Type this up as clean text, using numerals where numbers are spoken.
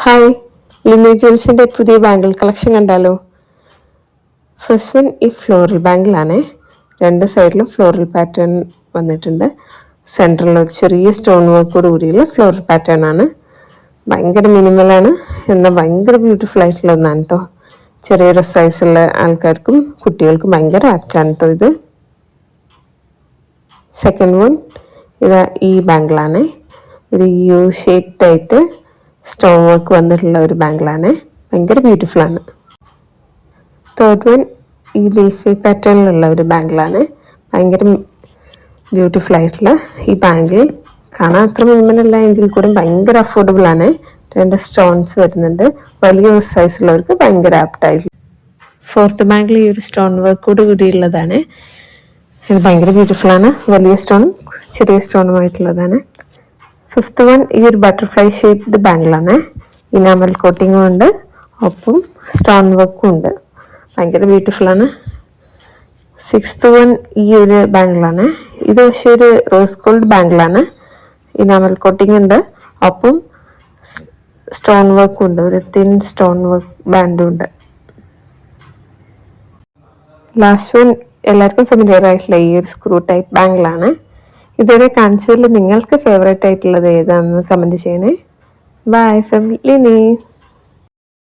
Hi, Lini ജ്വൽസിൻ്റെ പുതിയ bangle collection കണ്ടാലോ. First one ഈ ഫ്ലോറൽ ബാങ്കിളാണ്. രണ്ട് സൈഡിലും ഫ്ലോറൽ പാറ്റേൺ വന്നിട്ടുണ്ട്. സെൻറ്ററിൽ ഒരു ചെറിയ സ്റ്റോൺ വർക്കോട് കൂടിയുള്ള ഫ്ലോറൽ പാറ്റേൺ ആണ്. ഭയങ്കര മിനിമലാണ്, എന്നാൽ ഭയങ്കര ബ്യൂട്ടിഫുൾ ആയിട്ടുള്ള ഒന്നാണ് കേട്ടോ. ചെറിയൊരു സൈസുള്ള ആൾക്കാർക്കും കുട്ടികൾക്കും ഭയങ്കര ആപ്റ്റാണ് കേട്ടോ ഇത്. സെക്കൻഡ് വൺ ഇതാ ഈ ബാങ്കിളാണ്. ഒരു യു ഷേപ്ഡ് ആയിട്ട് സ്റ്റോൺ വർക്ക് വന്നിട്ടുള്ള ഒരു ബാങ്കിളാണ്. ഭയങ്കര ബ്യൂട്ടിഫുൾ ആണ്. തേർഡ് വൺ ഈ ലീഫി പാറ്റേണിലുള്ള ഒരു ബാങ്കിളാണ്. ഭയങ്കര ബ്യൂട്ടിഫുൾ ആയിട്ടുള്ള ഈ ബാങ്കിൾ കാണാൻ അത്ര മിനിമലല്ല എങ്കിൽ കൂടെ ഭയങ്കര അഫോർഡബിൾ ആണ്. രണ്ട് സ്റ്റോൺസ് വരുന്നുണ്ട്. വലിയ സൈസുള്ളവർക്ക് ഭയങ്കര ആപ്റ്റായിട്ടുള്ള. ഫോർത്ത് ബാങ്കിൾ ഈ ഒരു സ്റ്റോൺ വർക്കോട് കൂടിയുള്ളതാണ്. ഇത് ഭയങ്കര ബ്യൂട്ടിഫുൾ ആണ്. വലിയ സ്റ്റോണും ചെറിയ സ്റ്റോണുമായിട്ടുള്ളതാണ്. ഫിഫ്ത്ത് വൺ ഈ ഒരു ബട്ടർഫ്ലൈ ഷേപ്ഡ് ബാങ്കിളാണ്. ഇനാമൽ കോട്ടിങ്ങും ഉണ്ട്, ഒപ്പം സ്റ്റോൺ വർക്കും ഉണ്ട്. ഭയങ്കര ബ്യൂട്ടിഫുൾ ആണ്. സിക്സ്ത് വൺ ഈ ഒരു ബാങ്കിളാണ്. ഇത് പക്ഷേ ഒരു റോസ് ഗോൾഡ് ബാങ്കിളാണ്. ഇനാമൽ കോട്ടിംഗ് ഉണ്ട്, ഒപ്പം സ്റ്റോൺ വർക്കും ഉണ്ട്. ഒരു തിൻ സ്റ്റോൺ വർക്ക് ബാൻഡും ഉണ്ട്. ലാസ്റ്റ് വൺ എല്ലാവർക്കും ഫെമിലിയർ ആയിട്ടുള്ള ഈ ഒരു സ്ക്രൂ ടൈപ്പ് ബാങ്കിളാണ്. ഇതുവരെ കാണിച്ചതിൽ നിങ്ങൾക്ക് ഫേവറേറ്റ് ആയിട്ടുള്ളത് ഏതാണെന്ന് കമൻറ്റ് ചെയ്യണേ. Bye from Lini.